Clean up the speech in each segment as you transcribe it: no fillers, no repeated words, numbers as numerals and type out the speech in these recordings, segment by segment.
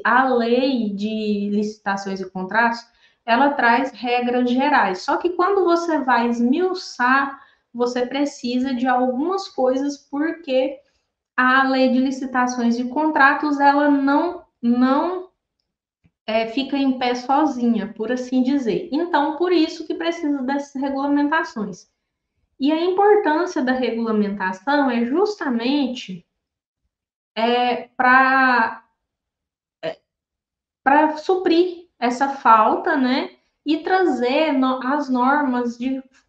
a lei de licitações e contratos, ela traz regras gerais. Só que quando você vai esmiuçar, você precisa de algumas coisas, porque a lei de licitações e contratos, ela não fica em pé sozinha, por assim dizer. Então, por isso que precisa dessas regulamentações. E a importância da regulamentação é justamente para suprir essa falta, né? E trazer as normas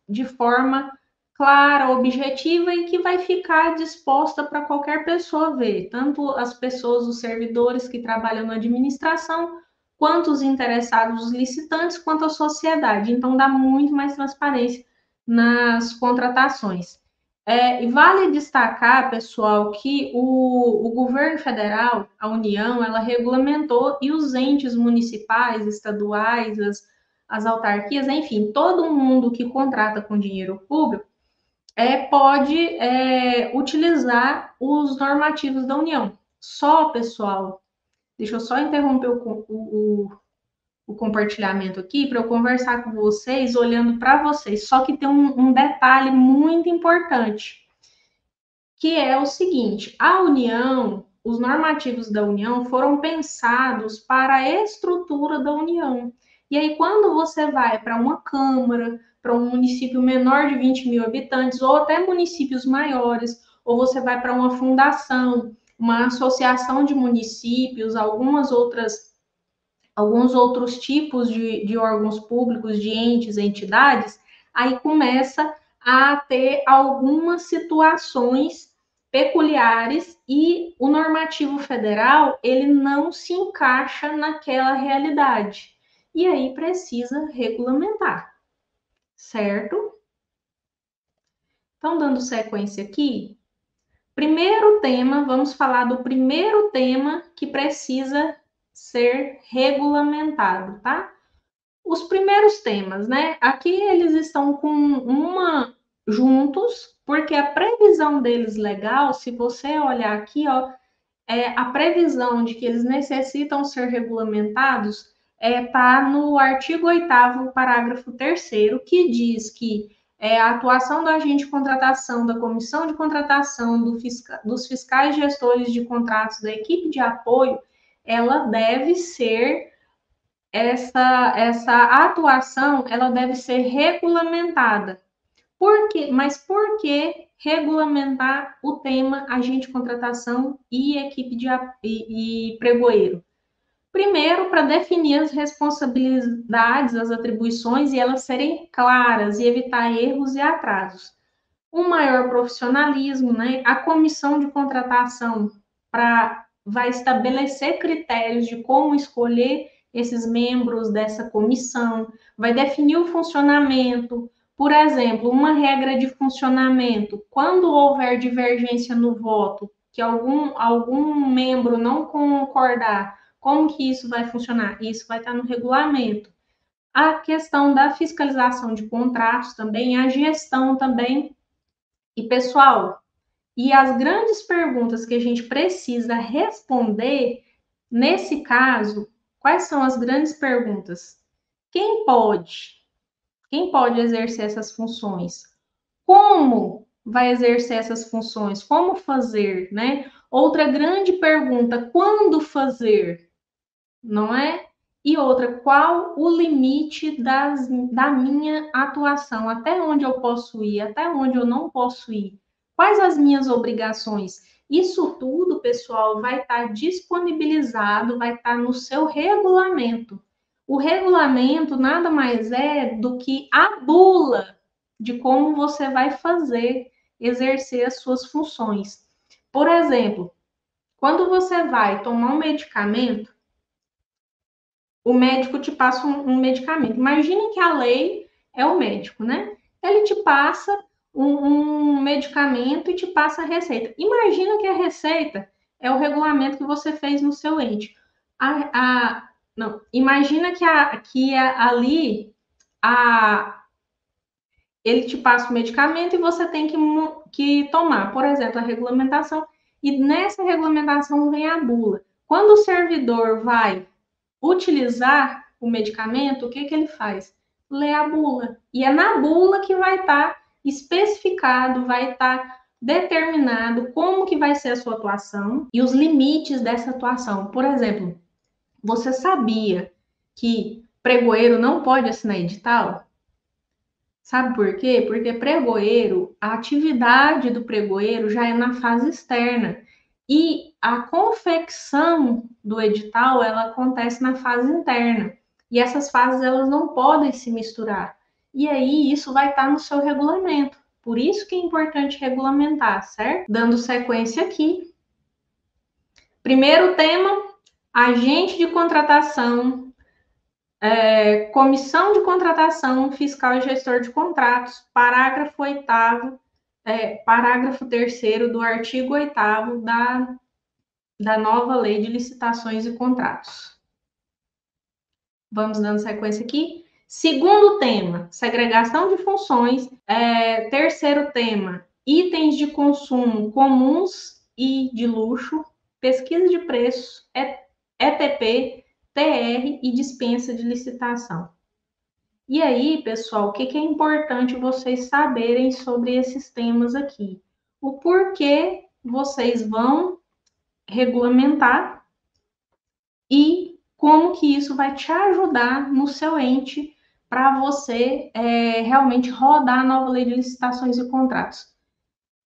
de forma clara, objetiva e que vai ficar disposta para qualquer pessoa ver, tanto as pessoas, os servidores que trabalham na administração, quanto os interessados, os licitantes, quanto a sociedade. Então, dá muito mais transparência nas contratações. E vale destacar, pessoal, que o governo federal, a União, ela regulamentou, e os entes municipais, estaduais, as autarquias, enfim, todo mundo que contrata com dinheiro público pode utilizar os normativos da União. Só, pessoal, deixa eu só interromper o compartilhamento aqui para eu conversar com vocês, olhando para vocês. Só que tem um detalhe muito importante, que é o seguinte: a União, os normativos da União foram pensados para a estrutura da União. E aí, quando você vai para uma Câmara, para um município menor de 20 mil habitantes, ou até municípios maiores, ou você vai para uma fundação, uma associação de municípios, alguns outros tipos de órgãos públicos, de entes, entidades, aí começa a ter algumas situações peculiares e o normativo federal, ele não se encaixa naquela realidade. E aí precisa regulamentar, certo? Então, dando sequência aqui, primeiro tema, vamos falar do primeiro tema que precisa ser regulamentado, tá? Os primeiros temas, né? Aqui eles estão com uma juntos, porque a previsão deles legal, se você olhar aqui, ó, a previsão de que eles necessitam ser regulamentados tá no artigo 8º, parágrafo 3º, que diz que a atuação do agente de contratação, da comissão de contratação, dos fiscais gestores de contratos, da equipe de apoio, ela deve ser essa atuação, ela deve ser regulamentada. Por quê? Mas por que regulamentar o tema agente de contratação e equipe e pregoeiro? Primeiro, para definir as responsabilidades, as atribuições e elas serem claras e evitar erros e atrasos. Um maior profissionalismo, né? A comissão de contratação vai estabelecer critérios de como escolher esses membros dessa comissão, vai definir o funcionamento. Por exemplo, uma regra de funcionamento: quando houver divergência no voto, que algum membro não concordar, como que isso vai funcionar? Isso vai estar no regulamento. A questão da fiscalização de contratos também, a gestão também. E, pessoal, e as grandes perguntas que a gente precisa responder nesse caso, quais são as grandes perguntas? Quem pode? Quem pode exercer essas funções? Como vai exercer essas funções? Como fazer, né? Outra grande pergunta: quando fazer? Não é? E outra: qual o limite da minha atuação? Até onde eu posso ir? Até onde eu não posso ir? Quais as minhas obrigações? Isso tudo, pessoal, vai estar disponibilizado, vai estar no seu regulamento. O regulamento nada mais é do que a bula de como você vai fazer, exercer as suas funções. Por exemplo, quando você vai tomar um medicamento, o médico te passa um medicamento. Imagine que a lei é o médico, né? Ele te passa um medicamento e te passa a receita. Imagina que a receita é o regulamento que você fez no seu ente. Não, imagina ali ele te passa o medicamento e você tem que tomar, por exemplo, a regulamentação, e nessa regulamentação vem a bula. Quando o servidor vai utilizar o medicamento, o que ele faz? Lê a bula. E é na bula que vai estar especificado, vai estar determinado como que vai ser a sua atuação e os limites dessa atuação. Por exemplo, você sabia que pregoeiro não pode assinar edital? Sabe por quê? Porque pregoeiro, a atividade do pregoeiro já é na fase externa. E a confecção do edital, ela acontece na fase interna. E essas fases, elas não podem se misturar. E aí, isso vai estar no seu regulamento. Por isso que é importante regulamentar, certo? Dando sequência aqui. Primeiro tema, agente de contratação, comissão de contratação, fiscal e gestor de contratos, parágrafo 8º, parágrafo 3º do artigo 8º da nova lei de licitações e contratos. Vamos dando sequência aqui. Segundo tema, segregação de funções. Terceiro tema, itens de consumo comuns e de luxo, pesquisa de preços, ETP, TR e dispensa de licitação. E aí, pessoal, o que é importante vocês saberem sobre esses temas aqui? O porquê vocês vão regulamentar e como que isso vai te ajudar no seu ente para você realmente rodar a nova lei de licitações e contratos.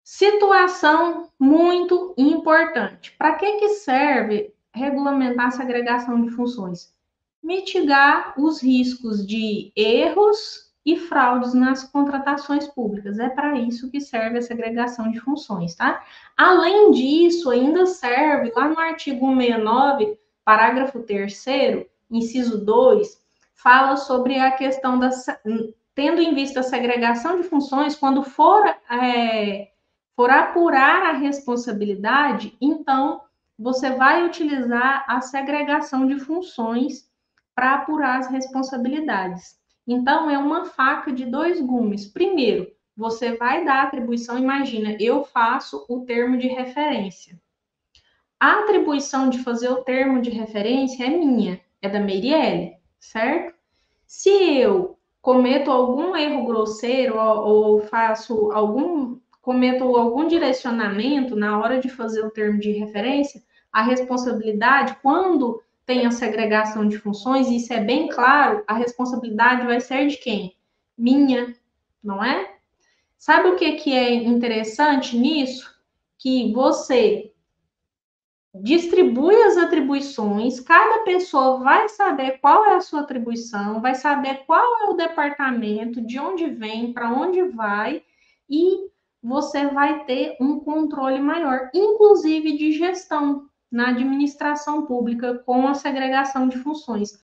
Situação muito importante. Para que serve regulamentar essa agregação de funções? Mitigar os riscos de erros e fraudes nas contratações públicas. É para isso que serve essa agregação de funções, tá? Além disso, ainda serve lá no artigo 169, parágrafo 3º, inciso 2, fala sobre a questão da tendo em vista a segregação de funções, quando for apurar a responsabilidade, então você vai utilizar a segregação de funções para apurar as responsabilidades. Então, é uma faca de dois gumes. Primeiro, você vai dar atribuição, imagina, eu faço o termo de referência. A atribuição de fazer o termo de referência é minha, é da Meirelle, certo? Se eu cometo algum erro grosseiro ou cometo algum direcionamento na hora de fazer o termo de referência, a responsabilidade, quando tem a segregação de funções, isso é bem claro, a responsabilidade vai ser de quem? Minha, não é? Sabe o que é interessante nisso? Que você distribui as atribuições, cada pessoa vai saber qual é a sua atribuição, vai saber qual é o departamento, de onde vem, para onde vai, e você vai ter um controle maior, inclusive de gestão na administração pública com a segregação de funções.